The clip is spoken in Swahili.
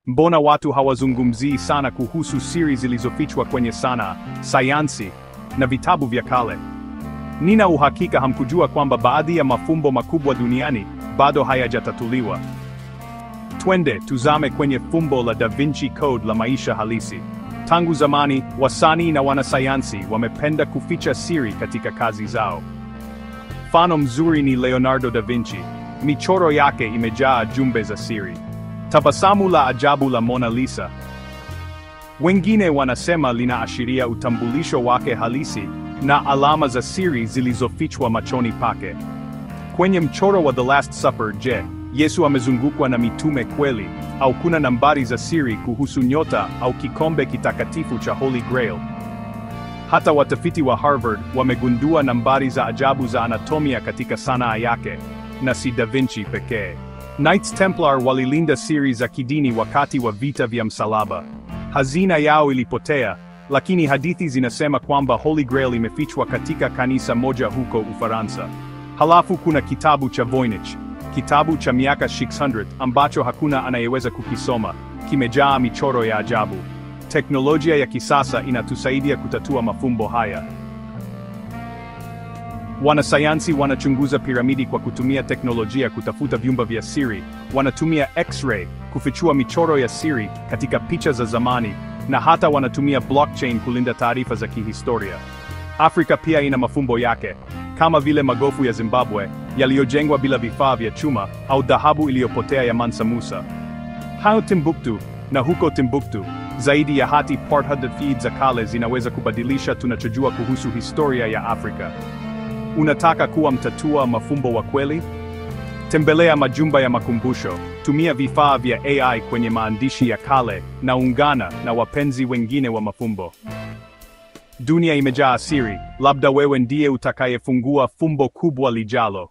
Mbona watu hawazungumzii sana kuhusu siri zilizofichwa kwenye sanaa, sayansi na vitabu vya kale? Nina uhakika hamkujua kwamba baadhi ya mafumbo makubwa duniani bado hayajatatuliwa. Twende tuzame kwenye fumbo la Da Vinci Code la maisha halisi. Tangu zamani, wasanii na wanasayansi wamependa kuficha siri katika kazi zao. Mfano mzuri ni Leonardo da Vinci. Michoro yake imejaa jumbe za siri. Tabasamu la ajabu la Mona Lisa, wengine wanasema linaashiria utambulisho wake halisi na alama za siri zilizofichwa machoni pake. Kwenye mchoro wa The Last Supper, je, Yesu amezungukwa na mitume kweli, au kuna nambari za siri kuhusu nyota au kikombe kitakatifu cha Holy Grail? Hata watafiti wa Harvard wamegundua nambari za ajabu za anatomia katika sanaa yake, na si Da Vinci pekee. Knights Templar walilinda siri za kidini wakati wa vita vya msalaba. Hazina yao ilipotea, lakini hadithi zinasema kwamba Holy Grail imefichwa katika kanisa moja huko Ufaransa. Halafu kuna kitabu cha Voynich, kitabu cha miaka 600 ambacho hakuna anayeweza kukisoma, kimejaa michoro ya ajabu. Teknolojia ya kisasa inatusaidia kutatua mafumbo haya. Wanasayansi wanachunguza piramidi kwa kutumia teknolojia kutafuta vyumba vya siri, wanatumia X-ray kufichua michoro ya siri katika picha za zamani, na hata wanatumia blockchain kulinda taarifa za kihistoria. Afrika pia ina mafumbo yake, kama vile magofu ya Zimbabwe yaliyojengwa bila vifaa vya chuma, au dhahabu iliyopotea ya Mansa Musa. Hayo Timbuktu, na huko Timbuktu, zaidi ya hati part 100 feet za kale zinaweza kubadilisha tunachojua kuhusu historia ya Afrika. Unataka kuwa mtatua mafumbo wa kweli? Tembelea majumba ya makumbusho, tumia vifaa vya AI kwenye maandishi ya kale, na ungana na wapenzi wengine wa mafumbo. Dunia imejaa siri, labda wewe ndiye utakayefungua fumbo kubwa lijalo.